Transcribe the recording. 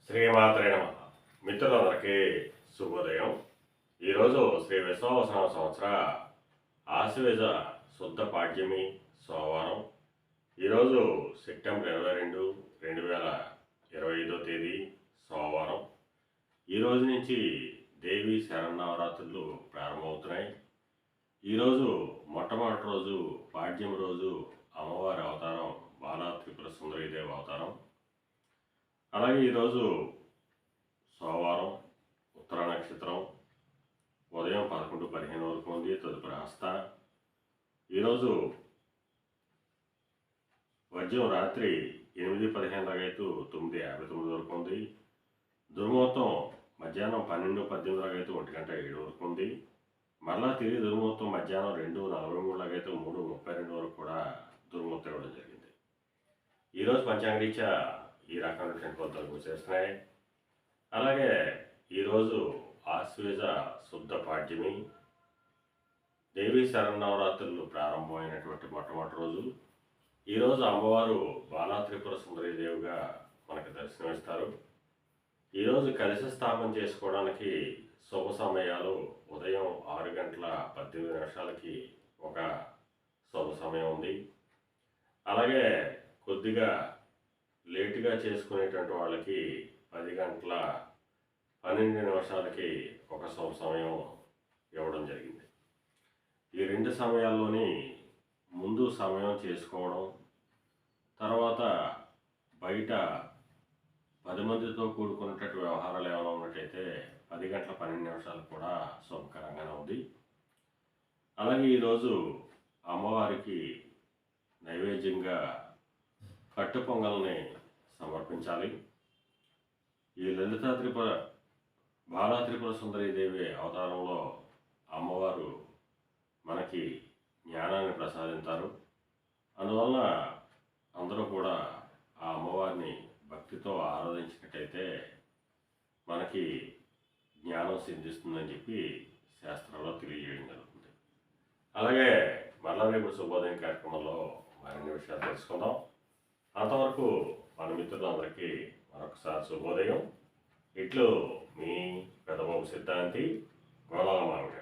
శ్రీమాత్రే నమ. మిత్రులందరికీ శుభోదయం. ఈరోజు శ్రీ విశ్వావసన సంవత్సర ఆశ్వేజ శుద్ధ పాడ్యమి సోమవారం. ఈరోజు సెప్టెంబర్ 22, 2025 తేదీ సోమవారం. ఈరోజు నుంచి దేవి శరన్నవరాత్రులు ప్రారంభమవుతున్నాయి. ఈరోజు మొట్టమొదటి రోజు పాడ్యమి రోజు అమ్మవారి అవతారం బాలా త్రిపుర సుందరీదేవి అవతారం. అలాగే ఈరోజు సోమవారం, ఉత్తర నక్షత్రం ఉదయం 11:15 వరకు ఉంది. తదుపరి హస్త. ఈరోజు వజ్రం రాత్రి 8:15 లాగైతూ 9:59 వరకు ఉంది. దుర్ముహూర్తం మధ్యాహ్నం 12:18 లాగైతే 1:07 వరకు ఉంది. మరలా తిరిగి దుర్ముహూర్తం మధ్యాహ్నం 2:43 లాగైతే 3:32 వరకు కూడా దుర్ముహూర్తం ఇవ్వడం జరిగింది. ఈరోజు పంచాంగరీత్యా ఈ రకమైనటువంటి కొలతలు చేస్తున్నాయి. అలాగే ఈరోజు ఆశ్వేజ శుద్ధ పాడ్యమి, దేవీ శరన్నవరాత్రులు ప్రారంభమైనటువంటి మొట్టమొదటి రోజు. ఈరోజు అమ్మవారు బాలా త్రిపుర సుందరీదేవిగా మనకు దర్శనమిస్తారు. ఈరోజు కలశ స్థాపన చేసుకోవడానికి శుభ సమయాలు ఉదయం 6:18 ఒక శుభ సమయం ఉంది. అలాగే కొద్దిగా లేటుగా చేసుకునేటువంటి వాళ్ళకి 10:12 ఒక శుభ సమయం ఇవ్వడం జరిగింది. ఈ రెండు సమయాల్లోని ముందు సమయం చేసుకోవడం, తర్వాత బయట 10 మందితో కూడుకున్నటువంటి వ్యవహారాలు ఏమైనా ఉన్నట్టయితే 10:12 కూడా శుభకరంగానే ఉంది. అలాగే ఈరోజు అమ్మవారికి నైవేద్యంగా కట్టు పొంగల్ని సమర్పించాలి. ఈ లలితా త్రిపుర బాలా త్రిపుర సుందరీదేవి అవతారంలో అమ్మవారు మనకి జ్ఞానాన్ని ప్రసాదించారు. అందువలన అందరూ కూడా ఆ అమ్మవారిని భక్తితో ఆరాధించినట్టయితే మనకి జ్ఞానం సిద్ధిస్తుందని చెప్పి శాస్త్రంలో తెలియజేయడం జరుగుతుంది. అలాగే మరలా రేపు శుభోదయం కార్యక్రమంలో మరిన్ని విషయాలు తెలుసుకుందాం. అంతవరకు మన మిత్రులందరికీ మరొకసారి శుభోదయం. ఇట్లు మీ పెద్దబాబు సిద్ధాంతి గోళాల మామిడి.